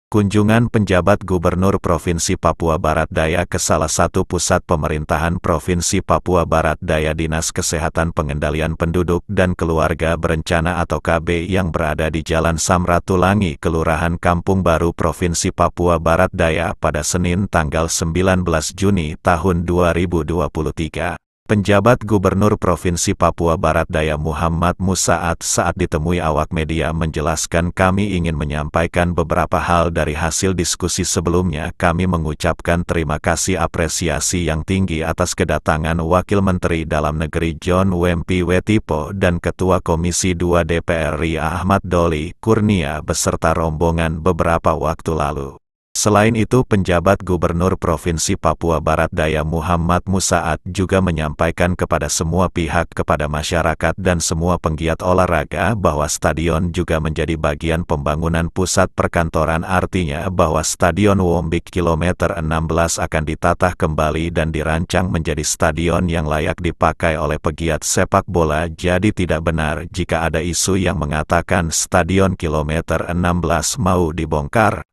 Kunjungan penjabat Gubernur Provinsi Papua Barat Daya ke salah satu pusat pemerintahan Provinsi Papua Barat Daya Dinas Kesehatan Pengendalian Penduduk dan Keluarga Berencana atau KB yang berada di Jalan Samratulangi, Kelurahan Kampung Baru, Provinsi Papua Barat Daya pada Senin tanggal 19 Juni tahun 2023. Penjabat Gubernur Provinsi Papua Barat Daya Muhammad Musaat saat ditemui awak media menjelaskan, kami ingin menyampaikan beberapa hal dari hasil diskusi sebelumnya. Kami mengucapkan terima kasih apresiasi yang tinggi atas kedatangan Wakil Menteri Dalam Negeri John Wempi Wetipo dan Ketua Komisi 2 DPR RI Ahmad Doli Kurnia beserta rombongan beberapa waktu lalu. Selain itu, penjabat Gubernur Provinsi Papua Barat Daya Muhammad Musaat juga menyampaikan kepada semua pihak, kepada masyarakat dan semua penggiat olahraga bahwa stadion juga menjadi bagian pembangunan pusat perkantoran, artinya bahwa Stadion Wombik Kilometer 16 akan ditata kembali dan dirancang menjadi stadion yang layak dipakai oleh pegiat sepak bola. Jadi tidak benar jika ada isu yang mengatakan Stadion Kilometer 16 mau dibongkar.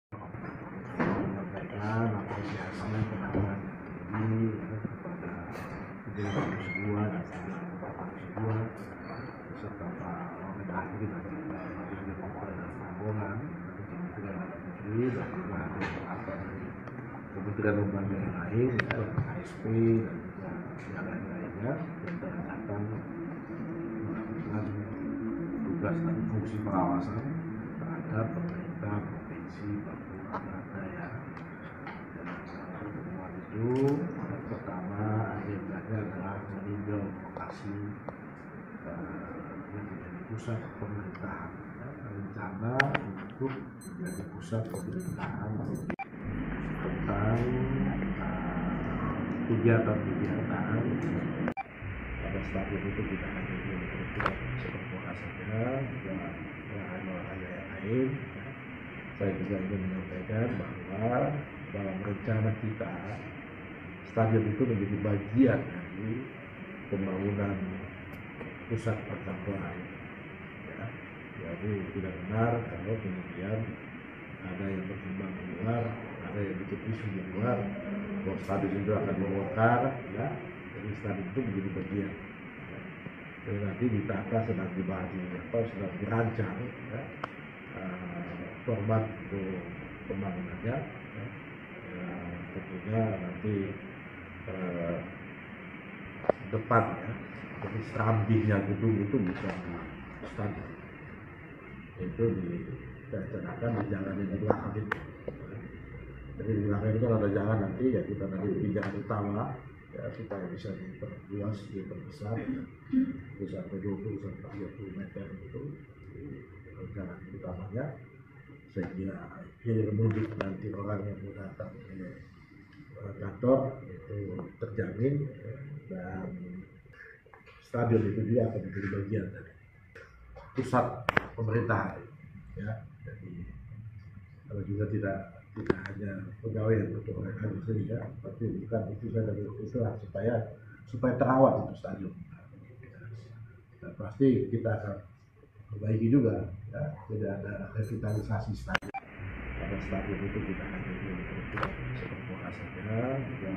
Kementerian lembaga yang lain, KSP dan yang lain-lainnya, akan melakukan tugas dan fungsi pengawasan terhadap pemerintah Provinsi Papua Barat Daya. Dan pertemuan itu pertama agendanya adalah meninjau lokasi yang menjadi pusat pemerintahan, rencana untuk menjadi pusat pemerintahan tentang kegiatan-kegiatan pada stadion itu tidak hanya untuk sepak bola saja, juga olahraga yang lain. Saya juga ingin menyampaikan bahwa dalam rencana kita, stadion itu menjadi bagian dari pembangunan pusat perkantoran. Ya, jadi tidak benar kalau kemudian ada yang berkembang di luar, ada yang bikin isu di luar, bahwa stadion itu akan membongkar, ya. Jadi stadion itu menjadi bagian. Ya. Jadi nanti ditata, sedang dibahas, sedang dirancang, ya, format untuk pembangunannya. Ya. Tentunya nanti depannya, jadi serambinya gedung itu bisa di stadion. Itu direncanakan di jalan yang di belakang itu. Jadi di belakang itu ada jalan nanti, ya kita nanti di jalan utama, ya supaya bisa diperluas, diperbesar, bisa sampai 20 sampai 30 meter itu jalan utamanya, sehingga hilir mudik nanti orang yang mau datang ke kantor itu terjamin, dan stadion itu juga akan menjadi bagian dari pusat pemerintahan. Ya, jadi kalau juga tidak hanya pegawai yang berkewenangan di sini, ya, tapi bukan itu saja, itulah supaya terawat itu stadion. Dan pasti kita akan perbaiki juga, ya, tidak ada revitalisasi stadion. Karena stadion itu tidak hanya untuk sepak bola saja, juga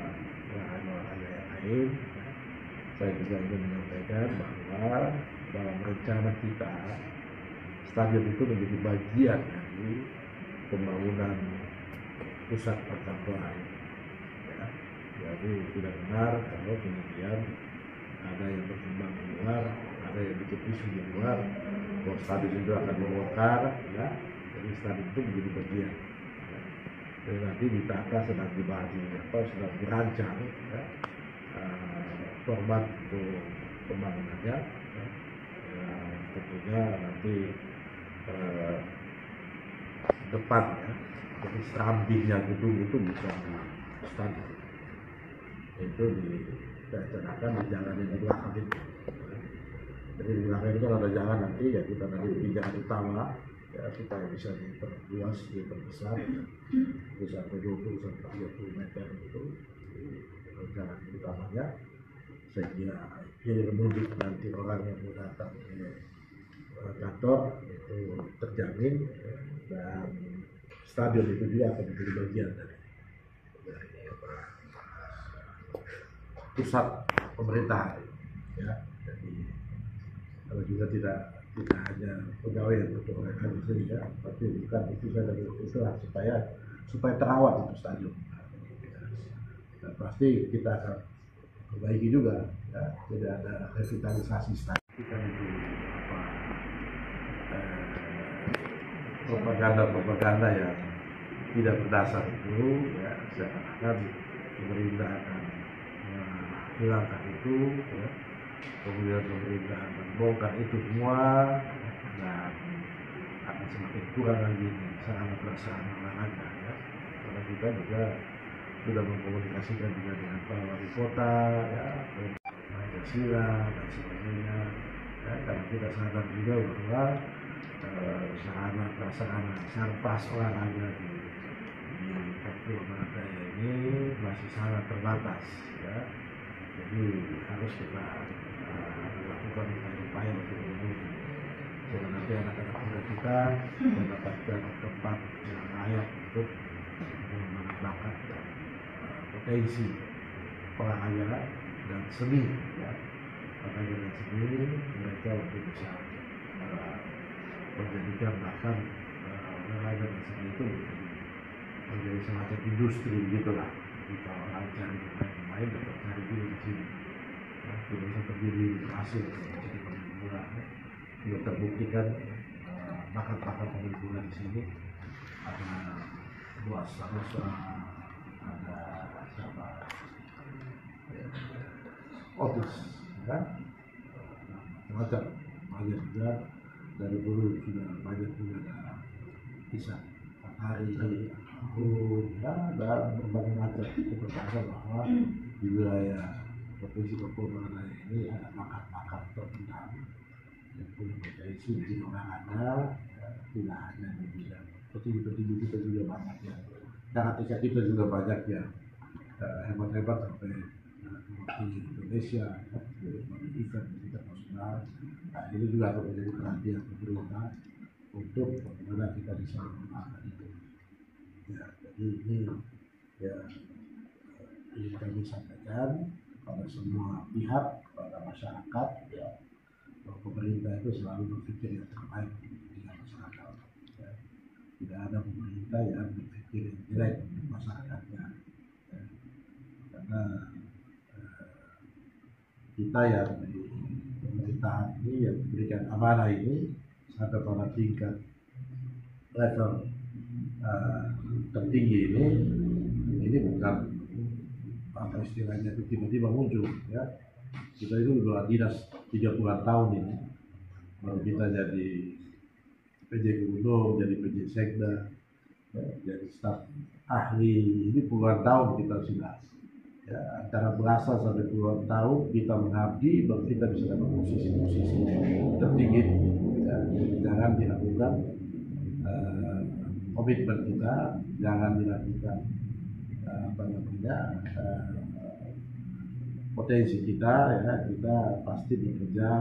olahraga yang lain. Saya juga ingin menyampaikan bahwa dalam rencana kita, stadion itu menjadi bagian dari pembangunan pusat perkantoran. Ya, jadi tidak benar kalau kemudian ada yang berkembang di luar, ada yang bikin isu di luar, bahwa stadion itu akan membongkar, ya. Jadi stadion itu menjadi bagian. Ya. Jadi nanti ditata, sedang dibahas, sedang dirancang, ya, format untuk pembangunannya. Ya. Tentunya nanti depannya, jadi serambinya gedung itu bisa di stadion. Itu direncanakan di jalan yang di belakang itu. Jadi di belakang itu ada jalan nanti, ya kita nanti di jalan utama, ya supaya bisa diperluas, diperbesar, bisa sampai 20 sampai 30 meter itu jalan utamanya, sehingga hilir mudik nanti orang yang mau datang ke kantor itu terjamin, dan stadion itu juga akan menjadi bagian dari pusat pemerintahan, ya. Jadi kalau juga tidak hanya pegawai yang bertugas saja, tapi bukan itu saja, itulah supaya terawat itu stadion. Dan pasti kita akan perbaiki juga, ya. Tidak ada revitalisasi stadion. Kita itu propaganda yang tidak berdasar itu, ya, seakan-akan pemerintah akan menghilangkan itu, ya. Kemudian pemerintah akan membongkar itu semua, dan akan semakin kurang lagi sarana-prasarana olahraga, ya. Karena kita juga sudah mengkomunikasikan juga dengan Pak Wali Kota, ya, Pancasila dan sebagainya, ya, karena kita sadar juga bahwa sarana-prasarana sarpas olahraga di Papua Barat Daya ini masih sangat terbatas, ya. Jadi harus kita lakukan upaya untuk memenuhi, sehingga nanti anak-anak muda kita mendapatkan tempat yang layak untuk mengembangkan bakat dan potensi olahraga dan seni, ya. Olahraga dan seni mereka untuk bisa menjadikan bahkan olahraga dan seni itu menjadi semacam industri begitulah. Jika orang cari pemain dapat cari dulu di sini, ya, tidak bisa terjadi hasil jadi pemain bola, ya. Sudah terbuktikan bakat-bakat pemain bola di sini ada Buas Sarosa, ada siapa, Otis, kan, macam banyak juga dari dulu sudah banyak juga ada bisa hari ya, dan berbagai macam. Kita percaya bahwa di wilayah provinsi Papua Barat Daya ini ada bakat-bakat terpendam yang punya potensi di olahraga, ya, tidak hanya di bidang petinju kita juga banyak, ya. Karateka kita juga banyak yang hebat-hebat sampai mewakili Indonesia, ya, di event internasional. Nah, ini juga akan menjadi perhatian pemerintah untuk bagaimana kita bisa mengembangkan itu. Ya, jadi ini, ya, ingin kami sampaikan kepada semua pihak, kepada masyarakat, ya, bahwa pemerintah itu selalu berpikir yang terbaik dengan masyarakat, ya. Tidak ada pemerintah yang berpikir yang jelek untuk masyarakatnya, ya. Karena kita yang di pemerintahan ini yang diberikan amanah ini sampai pada tingkat level tertinggi ini bukan apa istilahnya itu tiba-tiba muncul, ya. Kita itu sudah dinas 30 tahun ini, baru kita jadi PJ Gubernur, jadi PJ Sekda, ya, jadi staf ahli, ini puluhan tahun kita sudah, ya, antara belasan sampai puluhan tahun kita mengabdi, baru kita bisa dapat posisi-posisi tertinggi, ya. Jangan dilakukan komitmen kita, jangan dilakukan potensi kita, ya, kita pasti bekerja,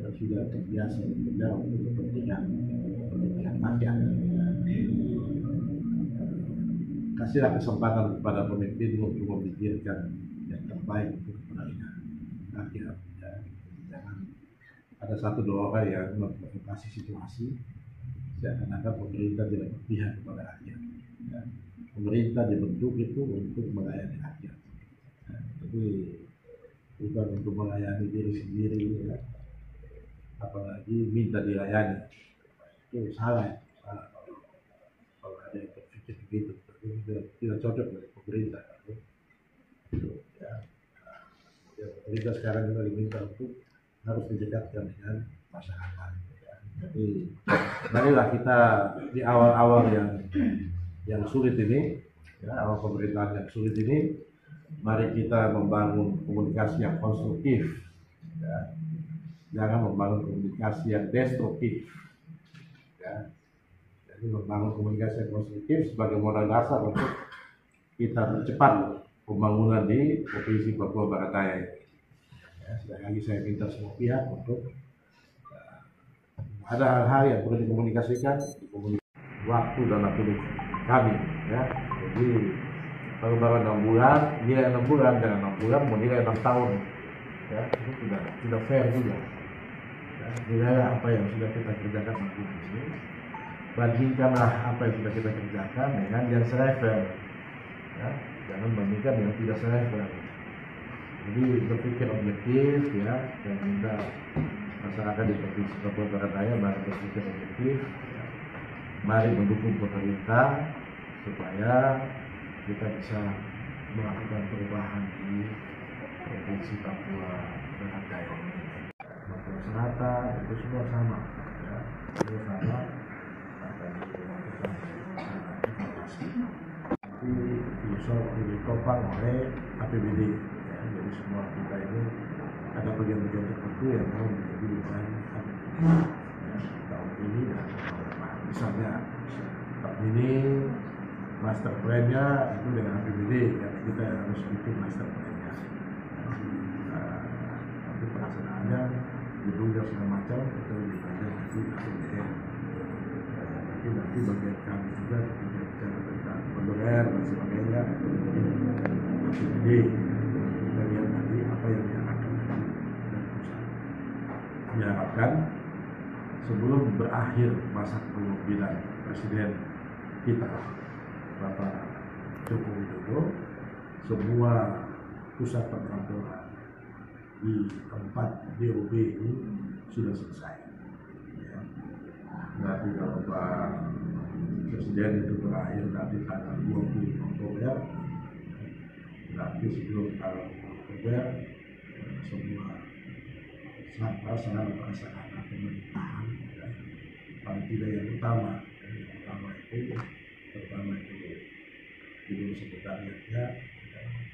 ya, sudah terbiasa bekerja untuk kepentingan rakyat. Kasihlah kesempatan kepada pemimpin untuk memikirkan yang terbaik untuk kepentingan rakyat, ya. Jangan ada satu dua orang yang memprovokasi situasi seakan-akan pemerintah tidak berpihak kepada rakyat, ya. Pemerintah dibentuk itu untuk melayani rakyat, ya. Tapi bukan untuk melayani diri sendiri, ya. Apalagi minta dilayani, itu salah, ya. Salah kalau ada yang berpikir begitu, tidak cocok dengan pemerintah, ya. Ya, pemerintah sekarang juga diminta untuk harus didekatkan dengan masyarakat, ya. Jadi marilah kita di awal-awal yang sulit ini, ya, awal pemerintahan yang sulit ini, mari kita membangun komunikasi yang konstruktif, ya. Jangan membangun komunikasi yang destruktif, ya. Jadi membangun komunikasi yang konstruktif sebagai modal dasar untuk kita percepat pembangunan di Provinsi Papua Barat Daya. Ya, sekali lagi saya minta semua pihak untuk ada hal-hal yang perlu dikomunikasikan, waktu dan waktu kami ya. Jadi kalau baru 6 bulan, nilai 6 bulan dengan 6 bulan mau nilai 6 tahun ya, itu tidak fair juga ya. Nilai apa yang sudah kita kerjakan ini, bandingkanlah apa yang sudah kita kerjakan dengan yang selevel ya, jangan bandingkan yang tidak selevel. Jadi berpikir objektif ya, dan minta masyarakat di Provinsi Papua Barat Daya mari berpikir objektif ya. Mari mendukung pemerintah supaya kita bisa melakukan perubahan di Provinsi Papua Barat Daya ini. Papua Selatan itu semua sama ya, semua sama akan dilakukan evaluasi. Nanti ditopang oleh APBD ya, jadi semua kita ini ada bagian-bagian tertentu yang mau menjadi beban APBD ya, tahun ini dan tahun depan. Misalnya tahun ini master plan-nya itu dengan APBD, karena kita harus bikin master plan-nya. Tapi pelaksanaannya gedungnya segala macam itu lebih banyak nanti APBN. Tapi nanti bagian kami juga ketika bicara tentang pendorer dan sebagainya itu APBD. Kita lihat nanti apa yang diarahkan dari pusat. Diharapkan sebelum berakhir masa kepemimpinan Presiden kita Bapak Joko Widodo, semua pusat perkantoran di 4 DOB ini sudah selesai. Ya. Nanti kalau Pak Presiden itu berakhir nanti tanggal 20 Oktober, nanti sebelum tanggal Oktober semua sarana prasarana pemerintahan ya, paling tidak yang utama itu pertama itu gedung sekretariatnya,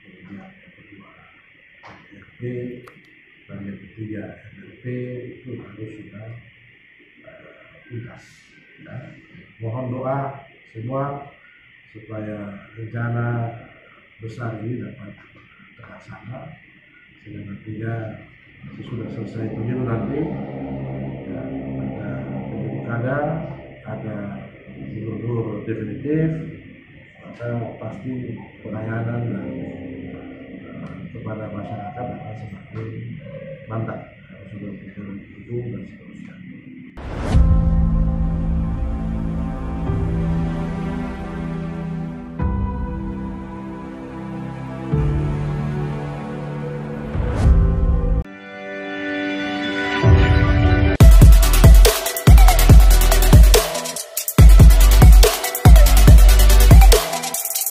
kemudian yang kedua RT, dan yang ketiga MRT itu harus sudah tuntas. Ya. Mohon doa semua supaya rencana besar ini dapat terlaksana sehingga nantinya sesudah selesai pemilu nanti ya, ada pilkada, ada gubernur definitif, maka pasti pelayanan dan kepada masyarakat akan semakin mantap. Sudah berjalan gedung dan seterusnya.